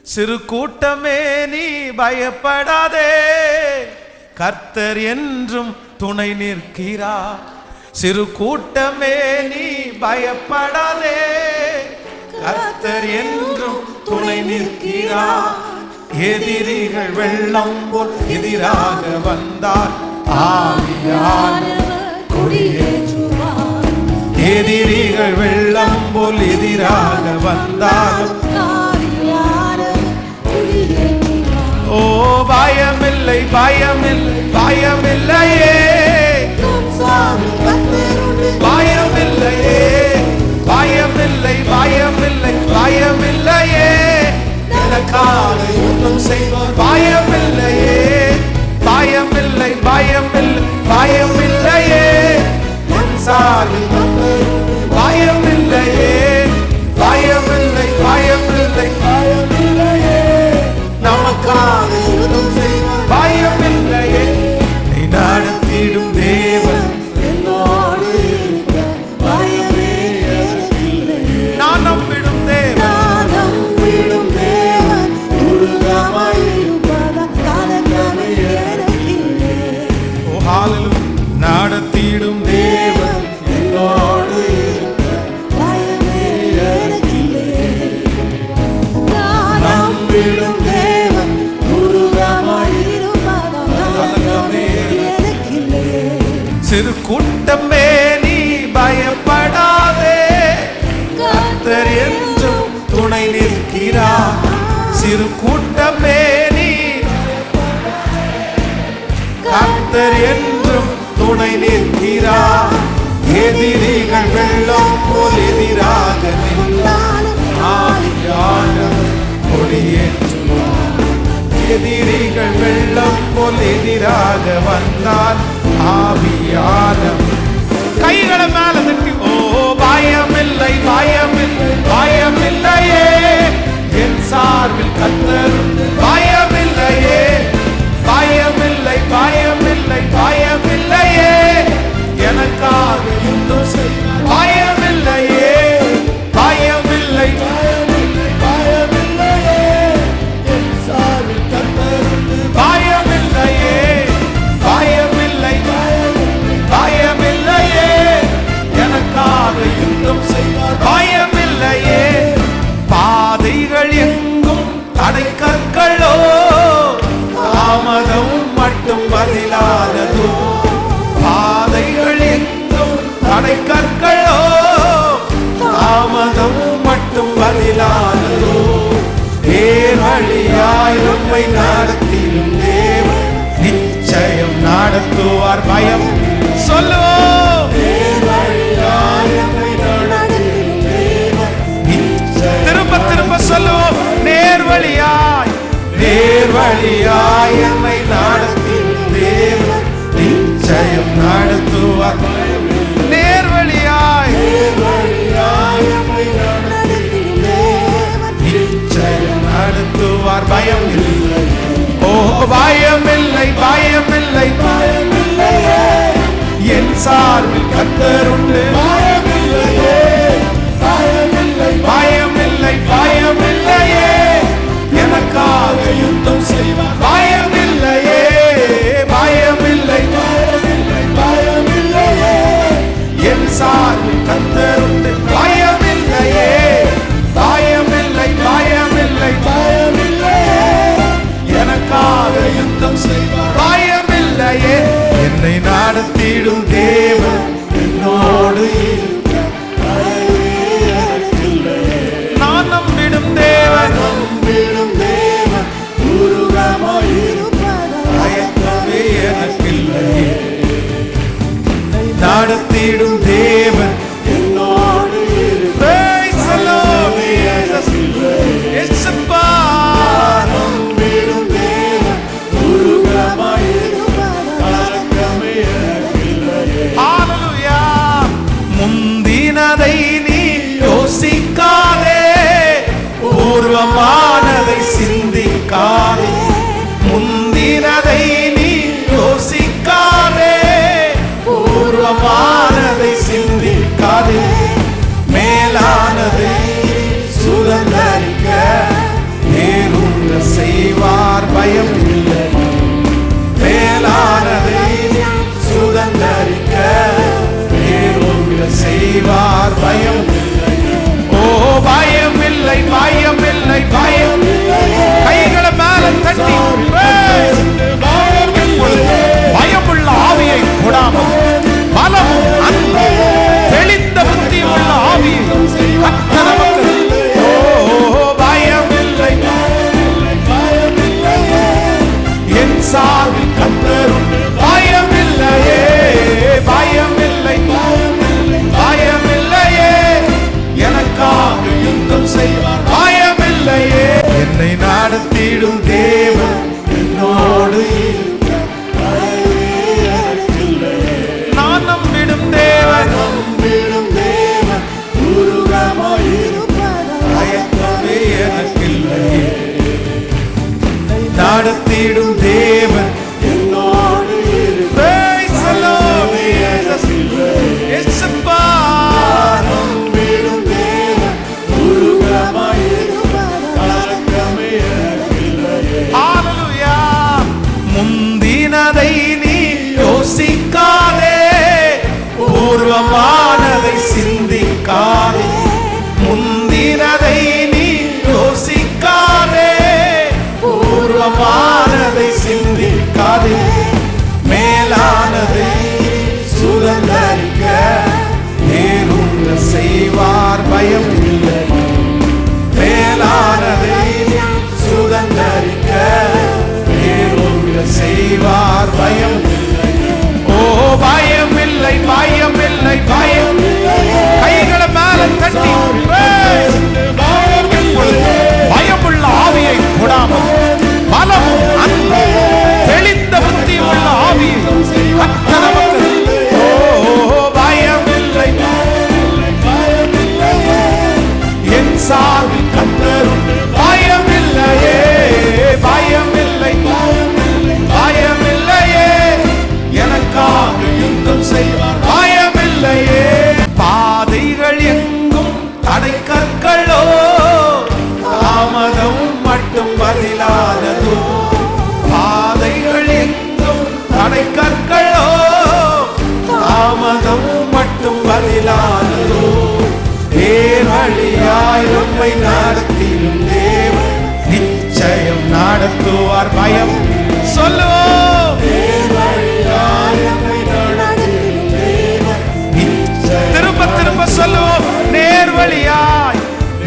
சிறு கூட்டமே நீ பயப்படாதே, கர்த்தர் என்றும் துணை நிற்கிறார். சிறு கூட்டமே நீ பயப்படாதே, கர்த்தர் என்றும் துணை நிற்கிறார். எதிரிகள் வெள்ளம் போல் எதிராக வந்தார், ஆவியானவர் கொடியேற்றுவார். எதிரிகள் வெள்ளம் போல் எதிராக வந்தார், ஓ பயமில்லை பயமில்லை பயமில்லையே, பயமில்லையே பயமில்லை பயமில்லை பயமில்லையே, எனக்காக யுத்தம் செய்வார். பயமில்லையே பயமில்லை பயமில்லை பயமில்லையே, என் சார்பில் பயமில்லையே பயமில்லை பயமில்லை பயமில்லையே, நமக்காக யுத்தம் செய்வார். பயமில்லையே, நீ நடத்திடும் தேவன் என்னோடு இருக்க, பயமே எனக்கில்லையே. நான் நம்பிடும் தேவன், நான் நம்பிடும் தேவன் உருகமாய் இருப்பதால் கலக்கமே எனக்கில்லையே. ஓ ஹalleluya, நடத்திடும் தேவன் என்னோடு இருக்க, பயமே எனக்கில்லையே. நான் நம்பிடும் சிறு கூட்டமே நீ பயப்படாதே, கர்த்தர் என்றும் துணை நிற்கிறார். சிறு கூட்டமே நீ கர்த்தர் என்றும் துணை நிற்கிறார். எதிரிகள் வெள்ளம் போல் எதிராக நின்றால் ஆவியானவர் கொடியேற்றுவார். எதிரிகள் வெள்ளம் போல் எதிராக வந்தால் ஆவியானவர். கைகளை மேல தட்டி, ஓ பயமில்லை பயமில்லை பயமில்லையே, என் சார்பில் கர்த்தர். பயமில்லையே பயமில்லை பயமில்லை பயமில்லையே, எனக்காக யுத்தம் செய்வார். பயமில்லையே பயமில்லை பயமில்லை பயமில்லையே, என் சார்பில் கர்த்தர். பயமில்லையே பயமில்லை பயமில்லையே, எனக்காக யுத்தம் செய்வார். பயமில்லையே, பாதைகள் எங்கும் தடை கற்களோ, தாமதம் மட்டும் பதிலானதோ. பாதைகள் எங்கும் தடை கற்களோ, தாமதம் மட்டும் பதிலானதோ. வழியாய் நம்மை நடத்திடும் தேவன் நிச்சயம் நடத்துவார். பயம் சொல்லுவோம், திரும்ப திரும்ப சொல்லுவோம், நேர்வழியாய் நேர்வழியாய் நம்மை நடத்திடும் தேவன் நிச்சயம் நடத்துவார். நேர்வழியாய் நிச்சயம் நடத்துவார். பயம் இல்லை, ஓ பயமில்லை பயமில்லை பயமில்லையே, என் சார்பில் கர்த்தர் உண்டு. பயமில்லையே பயமில்லை பயமில்லை பயமில்லையே, எனக்காக யுத்தம் செய்வார். பயமில்லையே பயமில்லை பயமில்லை பயமில்லையே, என் சார்பில் கர்த்தர் உண்டு. பயமில்லையே பயமில்லை பயமில்லை பயமில்லையே, எனக்காக யுத்தம் செய்வார். பயமில்லையே, என்னை நடத்திடும் தேவன் என்னோடு இருக்க, பயமே எனக்கில்லையே. நான் நம்பிடும் தேவன் உருகமாய் இருப்பதால் பயமே எனக்கில்லையே. நடத்திடும் தேவன் என்னோடு இருக்க, முந்தினதை நீ யோசிக்காதே, பூர்வமானதை சிந்திக்காதே. முந்தினதை நீ யோசிக்காதே, பூர்வமானதை சிந்திக்காதே. மேலானதை சுதந்தரிக்க நடத்திடும் தேவன் என்னோடு இருக்க பயமே எனக்கில்லையே. நான் நம்பிடும் தேவன் உருவமாயிருப்பதால் பயமே எனக்கில்லையே. நடத்திடும் தேவன் என்னோடு இருக்க பயமே எனக்கில்லையே. இயேசுப்பா நம்பிடும் தேவன் உருவமாயிருப்பதால் பயமே எனக்கில்லையே. ஹல்லேலூயா. முந்தினதை நீ யோசிக்காதே, பூர்வமானதை சிந்திக்காதே. முந்தினதை நீ யோசிக்காதே, பூர்வமானதை சிந்திக்காதே. மேலானதை சுதந்தரிக்க நேருங்க செய்வார் பயம் இல்லை. மேலானதை சுதந்தரிக்க நேருங்க செய்வார் பயம் இல்லை. ஓ பயம் இல்லை, பயம் இல்லை, பயம். கைகளை மேல தட்டி பயமுள்ள ஆவியை கொடாமல் பலமும் அன்பு தெளிந்த புத்தியுள்ள ஆவியை கர்த்தர் நமக்கு. ஓ பயம் இல்லை, என் சார்பில் கர்த்தர் பயம் இல்லையே, பயம் இல்லை, பயம் இல்லையே. எனக்காக யுத்தம் செய்வார் பயம் இல்லையே. பாதைகள் எங்கும் தடை கற்களோ, தாமதம் மட்டும் பதிலானதோ. பாதைகள் எங்கும் தடை கற்களோ, தாமதம் மட்டும் பதிலானதோ. நேர்வழியாய் நம்மை நடத்திடும் தேவன் நிச்சயம் நடத்துவார் பயம். சொல்லுவோம், நேர்வழியாய் நம்மை நடத்திடும் தேவன் நிச்சயம். திரும்ப திரும்ப சொல்லுவோம், நேர்வழியாய்,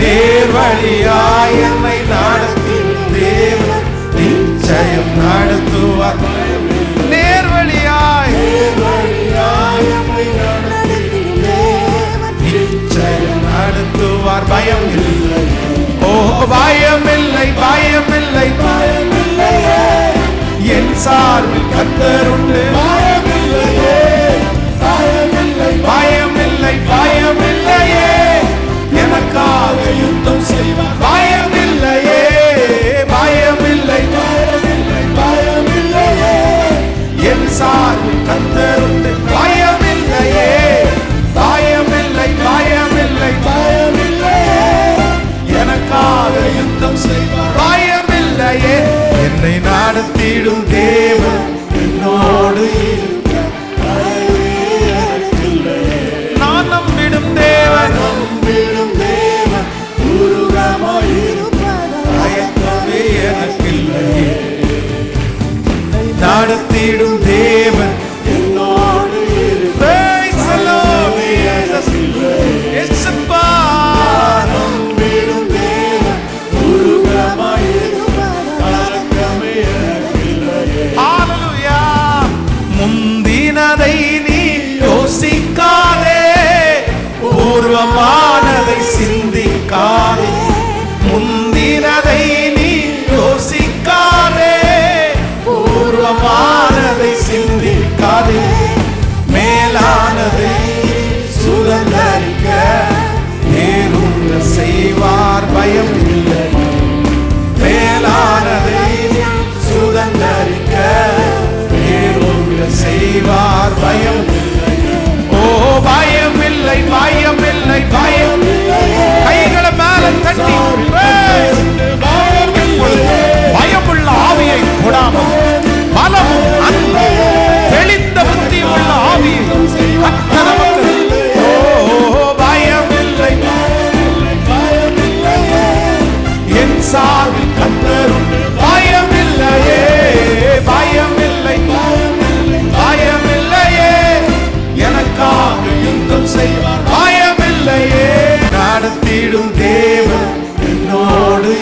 நேர்வழியாய் என்னை நடத்திடும் தேவன் நிச்சயம் நடத்துவார். நேர்வழியாய், நேர்வழியாய் என்னை நடத்திடும் தேவன் நிச்சயம் நடத்துவார் பயம் இல்லை. ஓ பயம் இல்லை, பயம் இல்லை, பயம் இல்லையே. என் சார்பில் கர்த்தர் உண்டு பயம் இல்லையே, பயம் இல்லை, பயம் இல்லை, பயம் இல்லையே. எனக்காக யுத்தம் செய்வார் பயம் இல்லையே, பயம் இல்லை, பயம் இல்லை, பயம் இல்லையே. என் சார்பில் கர்த்தர் உண்டு பயம் இல்லையே, பயம் இல்லை, பயம் இல்லை, பயம் இல்லையே. எனக்காக யுத்தம் செய்வார் பயம் இல்லையே. என்னை நடத்திடும் தேவன் என்னோடு இருக்க பயமே எனக்கில்லையே. நான் நம்பிடும் தேவன் உருவமாயிருப்பதால் பயமே எனக்கில்லையே. நடத்திடும் தேவன் என்னோடு இருக்க பயமே எனக்கில்லையே. இயேசுப்பா நம்பிடும் தேவன் உருவமாயிருப்பதால் பயமே எனக்கில்லையே. ஹல்லேலூயா. முந்தினதை நீ யோசிக்காதே, பூர்வமானதை சிந்திக்காதே. முந்தினதை நீ யோசிக்காதே, பூர்வமானதை சிந்திக்காதே. மேலானதை சுதந்தரிக்க நேருங்க செய்வார் பயம் இல்லை. மேலானதை சுதந்தரிக்க நேருங்க செய்வார் பயம் இல்லை. ஓ பயம் இல்லை, பயம் இல்லை, பயம். கைகளை மேல தட்டி பயமுள்ள ஆவியை கொடாமல் பலமும் அன்பு தெளிந்த புத்தியுள்ள ஆவியை கர்த்தர் நமக்கு. ஓ பயம் இல்லை, பயம் இல்லையே. என் சார்பில் கர்த்தர் பயம் இல்லையே, பயம் இல்லை, பயம் இல்லையே. எனக்காக யுத்தம் செய்வார் பயம் இல்லையே. நடத்திடும் தேவன் என்னோடு